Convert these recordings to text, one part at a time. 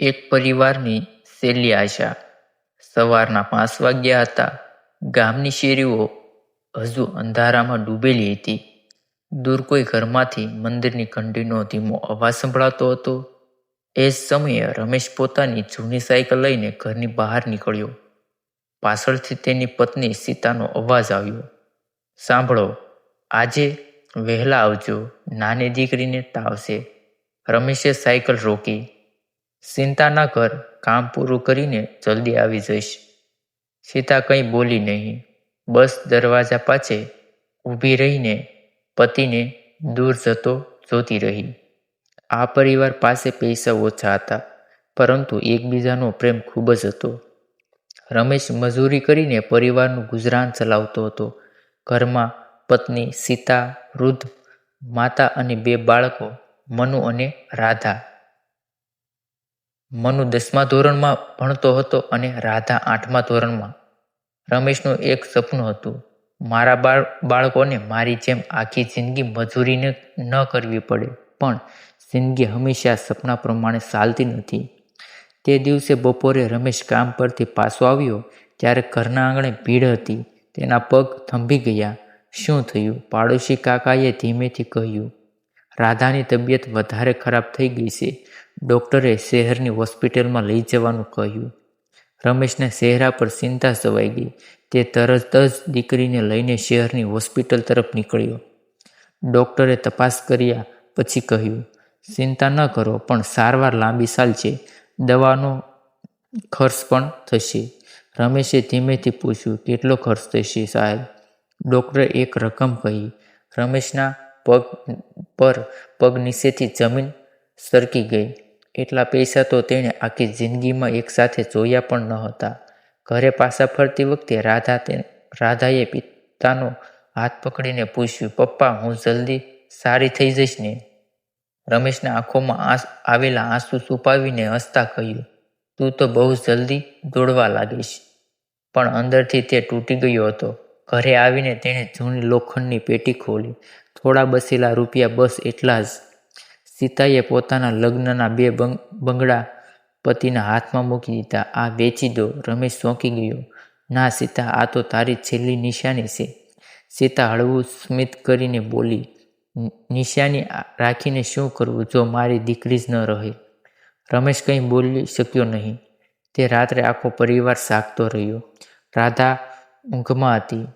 એક પરિવારની છેલ્લી આશા. સવારના 5 વાગ્યા હતા. ગામની શેરીઓ હજુ અંધારામાં ડૂબેલી હતી. દૂર કોઈ ઘરમાંથી મંદિરની ઘંટીનો ધીમો અવાજ સંભળાતો હતો. એ જ સમયે રમેશ પોતાની જૂની સાયકલ લઈને ઘરની બહાર નીકળ્યો. પાછળથી તેની પત્ની સીતાનો અવાજ આવ્યો, "સાંભળો, આજે વહેલા આવજો, નાની દીકરીને તાવ છે." રમેશે સાયકલ રોકી. "ચિંતા ના કર, કામ પૂરું કરીને જલ્દી આવી જઈશ." સીતા કંઈ બોલી નહીં, બસ દરવાજા પાસે ઊભી રહીને પતિને દૂર જતો જોતી રહી. આ પરિવાર પાસે પૈસા ઓછા હતા, પરંતુ એકબીજાનો પ્રેમ ખૂબ જ હતો. રમેશ મજૂરી કરીને પરિવારનું ગુજરાન ચલાવતો હતો. ઘરમાં પત્ની સીતા, વૃદ્ધ માતા અને 2 બાળકો, મનુ અને રાધા. મનુ 10મા ધોરણમાં ભણતો હતો અને રાધા 8મા ધોરણમાં. રમેશનું એક સપનું હતું, મારા બાળકોને મારી જેમ આખી જિંદગી મજૂરી ન કરવી પડે. પણ જિંદગી હંમેશા સપના પ્રમાણે ચાલતી નથી. તે દિવસે બપોરે રમેશ કામ પરથી પાછો આવ્યો ત્યારે ઘરના આંગણે ભીડ હતી. તેના પગ થંભી ગયા. "શું થયું?" પાડોશી કાકાએ ધીમેથી કહ્યું. "રાધાની તબિયત વધારે ખરાબ થઈ ગઈ છે. ડૉક્ટરે શહેરની હોસ્પિટલમાં લઈ જવાનું કહ્યું." રમેશના ચહેરા પર ચિંતા છવાઈ ગઈ. તે તરત જ દીકરીને લઈને શહેરની હોસ્પિટલ તરફ નીકળ્યો. ડૉક્ટરે તપાસ કર્યા પછી કહ્યું, "ચિંતા ન કરો, પણ સારવાર લાંબી ચાલશે. દવાનો ખર્ચ પણ થશે." રમેશે ધીમેથી પૂછ્યું, "કેટલો ખર્ચ થશે સાહેબ?" ડૉક્ટરે એક રકમ કહી. રમેશના પગ નીચેથી જમીન સરકી ગઈ. એટલા પૈસા તો તેણે આખી જિંદગીમાં એકસાથે જોયા પણ ન હતા. ઘરે પાછા ફરતી વખતે રાધાએ પિતાનો હાથ પકડીને પૂછ્યું, "પપ્પા, હું જલ્દી સારી થઈ જઈશ ને?" રમેશના આંખોમાં આવેલા આંસુ છુપાવીને હસતા કહ્યું, "તું તો બહુ જલ્દી દોડવા લાગીશ." પણ અંદરથી તે તૂટી ગયો હતો. ઘરે આવીને તેણે જૂની લોખંડની પેટી ખોલી. થોડા બચેલા રૂપિયા, બસ એટલા જ. સીતાએ પોતાના લગ્નના 2 બંગડા પતિના હાથમાં મૂકી દીધા. "આ વેચી દો." રમેશ ચોંકી ગયો. "ના સીતા, આ તો તારી છેલ્લી નિશાની છે." સીતા હળવું સ્મિત કરીને બોલી, "નિશાની રાખીને શું કરવું જો મારી દીકરી જ ન રહે?" રમેશ કંઈ બોલી શક્યો નહીં. તે રાત્રે આખો પરિવાર જાગતો રહ્યો. રાધા ઊંઘમાં હતી.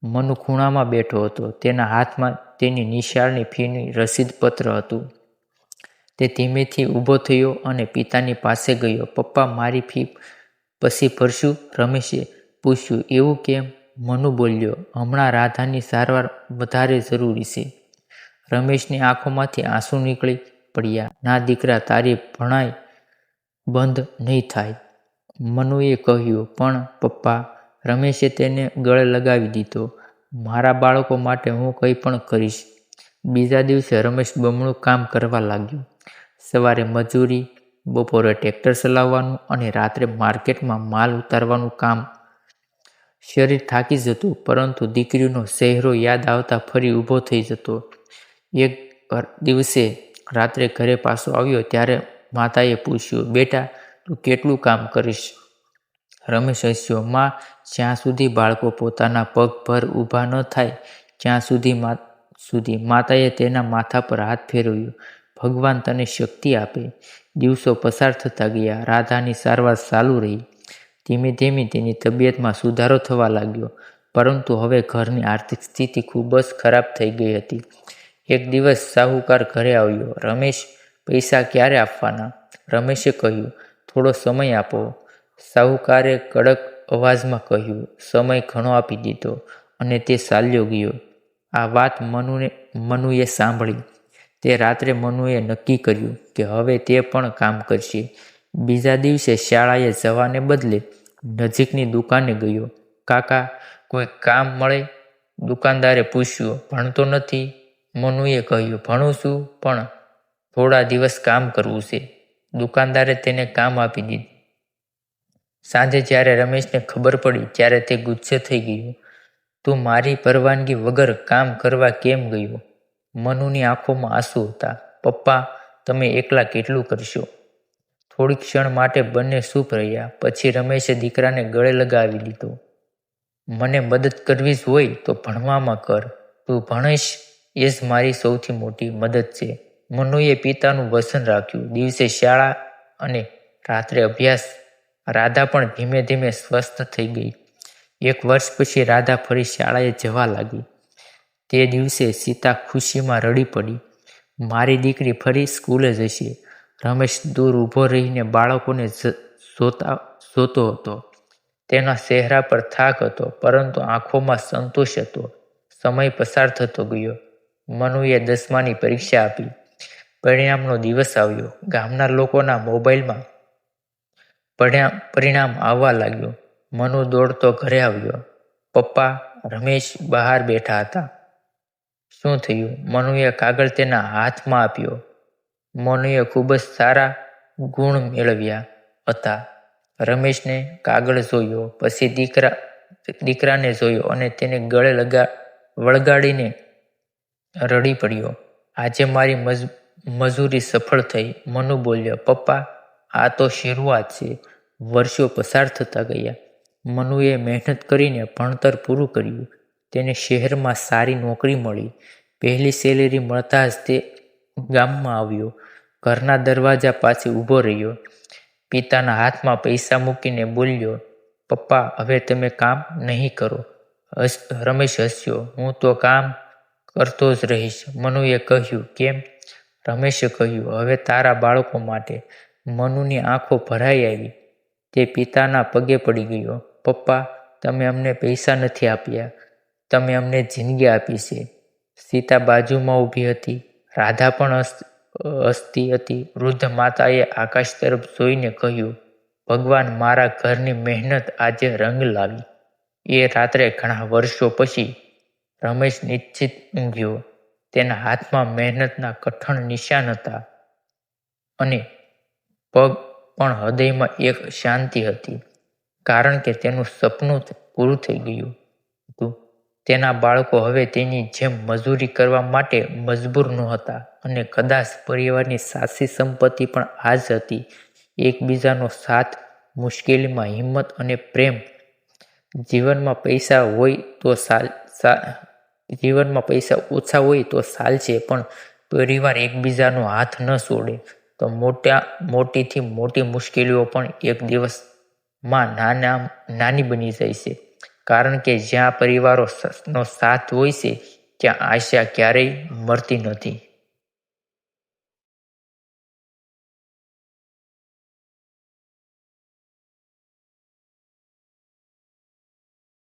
મનુ ખૂણામાં બેઠો હતો. તેના હાથમાં તેની નિશાળની ફીની રસીદ પત્ર હતું. તે ધીમેથી ઊભો થયો અને પિતાની પાસે ગયો. "પપ્પા, મારી ફી પછી ભરશું?" રમેશે પૂછ્યું. "એવું કેમ?" મનુ બોલ્યો, "હમણાં રાધાની સારવાર વધારે જરૂરી છે." રમેશની આંખોમાંથી આંસુ નીકળી પડ્યા. "ના દીકરા, તારી ભણાઈ બંધ નહીં થાય." મનુએ કહ્યું. "પણ પપ્પા." રમેશે તેને ગળે લગાવી દીધો. "મારા બાળકો માટે હું કંઈ પણ કરીશ." બીજા દિવસે રમેશ બમણું કામ કરવા લાગ્યો. સવારે મજૂરી, બપોરે ટ્રેક્ટર ચલાવવાનું અને રાત્રે માર્કેટમાં માલ ઉતારવાનું કામ. શરીર થાકી જતું, પરંતુ દીકરીનો ચહેરો યાદ આવતા ફરી ઊભો થઈ જતો. એક દિવસે રાત્રે ઘરે પાછો આવ્યો ત્યારે માતાએ પૂછ્યું, "બેટા, તું કેટલું કામ કરીશ?" રમેશ હસ્યો. "માં, જ્યાં સુધી બાળકો પોતાના પગ પર ઊભા ન થાય ત્યાં સુધી." માતાએ તેના માથા પર હાથ ફેરવ્યો. "ભગવાન તને શક્તિ આપે." દિવસો પસાર થતા ગયા. રાધાની સારવાર ચાલુ રહી. ધીમે ધીમે તેની તબિયતમાં સુધારો થવા લાગ્યો, પરંતુ હવે ઘરની આર્થિક સ્થિતિ ખૂબ જ ખરાબ થઈ ગઈ હતી. એક દિવસ શાહુકાર ઘરે આવ્યો. "રમેશ, પૈસા ક્યારે આપવાના?" રમેશે કહ્યું, "થોડો સમય આપો." શાહુકારે કડક અવાજમાં કહ્યું. સમય ઘણો આપી દીધો અને તે ચાલ્યો ગયો. આ વાત મનુએ સાંભળી. તે રાત્રે મનુએ નક્કી કર્યું કે હવે તે પણ કામ કરશે. બીજા દિવસે શાળાએ જવાને બદલે નજીકની દુકાને ગયો. "કાકા, કોઈ કામ મળે?" દુકાનદારે પૂછ્યું. "ભણતો નથી?" મનુએ કહ્યું. "ભણું છું, પણ થોડા દિવસ કામ કરવું છે." દુકાનદારે તેને કામ આપી દીધું. સાંજે જ્યારે રમેશને ખબર પડી ત્યારે તે ગુસ્સે થઈ ગયો. "તું મારી પરવાનગી વગર કામ કરવા કેમ ગયો?" મનુની આંખોમાં આંસુ હતા. "પપ્પા, તમે એકલા કેટલું કરશો?" થોડી ક્ષણ માટે બંને ચૂપ રહ્યા. પછી રમેશે દીકરાને ગળે લગાવી લીધો. મને મદદ કરવી જ હોય તો ભણવામાં કર. તું ભણીશ એ જ મારી સૌથી મોટી મદદ છે. મનુએ પિતાનું વચન રાખ્યું. દિવસે શાળા અને રાત્રે અભ્યાસ. રાધા પણ ધીમે ધીમે સ્વસ્થ થઈ ગઈ. 1 વર્ષ પછી રાધા ફરી શાળાએ જવા લાગી. તે દિવસે સીતા ખુશીમાં રડી પડી. મારી દીકરી ફરી સ્કૂલે જશે. રમેશ દૂર ઊભો રહીને બાળકોને જોતો હતો. તેના ચહેરા પર થાક હતો, પરંતુ આંખોમાં સંતોષ હતો. સમય પસાર થતો ગયો. મનુએ 10માની પરીક્ષા આપી. પરિણામનો દિવસ આવ્યો. ગામના લોકોના મોબાઈલમાં પરિણામ આવવા લાગ્યું. મનુ દોડતો ઘરે આવ્યો. પપ્પા, રમેશ બહાર બેઠા હતા. શું થયું? મનુએ કાગળ તેના હાથમાં આપ્યો. મનુએ ખૂબ જ સારા ગુણ મેળવ્યા હતા. રમેશને કાગળ જોયો, પછી દીકરાને જોયો અને તેને ગળે વળગાડીને રડી પડ્યો. આજે મારી મજૂરી સફળ થઈ, મનુ બોલ્યો. પપ્પા, આ તો શરૂઆત છે. વર્ષો પસાર થતા ગયા. મનુએ મહેનત કરીને ભણતર પૂરું કર્યું. તેને શહેરમાં સારી નોકરી મળી. પહેલી સેલેરી મળતા જ તે ગામમાં આવ્યો. ઘરના દરવાજા પાસે ઊભો રહ્યો. પિતાના હાથમાં પૈસા મૂકીને બોલ્યો, પપ્પા, હવે તમે કામ નહીં કરો. રમેશ હસ્યો. હું તો કામ કરતો જ રહીશ. મનુએ કહ્યું. કેમ? રમેશે કહ્યું. હવે તારા બાળકો માટે. મનુની આંખો ભરાઈ આવી. તે પિતાના પગે પડી ગયો. પપ્પા, તમે અમને પૈસા નથી આપ્યા, તમે અમને જિંદગી આપી છે. સીતા બાજુમાં ઊભી હતી. રાધા પણ હસતી હતી. વૃદ્ધ માતાએ આકાશ તરફ જોઈને કહ્યું, ભગવાન, મારા ઘરની મહેનત આજે રંગ લાવી. એ રાત્રે ઘણા વર્ષો પછી રમેશ નિશ્ચિત ઊંઘ્યો. તેના હાથમાં મહેનતના કઠણ નિશાન હતા અને પગ પણ હૃદયમાં એક શાંતિ હતી, કારણ કે તેનું સપનું પૂરું થઈ ગયું હતું. તેના બાળકો હવે તેની જેમ મજૂરી કરવા માટે મજબૂર નહોતા અને કદાચ પરિવારની સાચી સંપત્તિ પણ આ જ હતી, એકબીજાનો સાથ, મુશ્કેલીમાં હિંમત અને પ્રેમ. જીવનમાં પૈસા ઓછા હોય તો ચાલશે, પણ પરિવાર એકબીજાનો હાથ ન છોડે તો મોટીથી મોટી મુશ્કેલીઓ પણ એક દિવસમાં નાની બની જાય છે. કારણ કે જ્યાં પરિવારોનો સાથ હોય છે, ત્યાં આશા ક્યારેય મરતી નથી.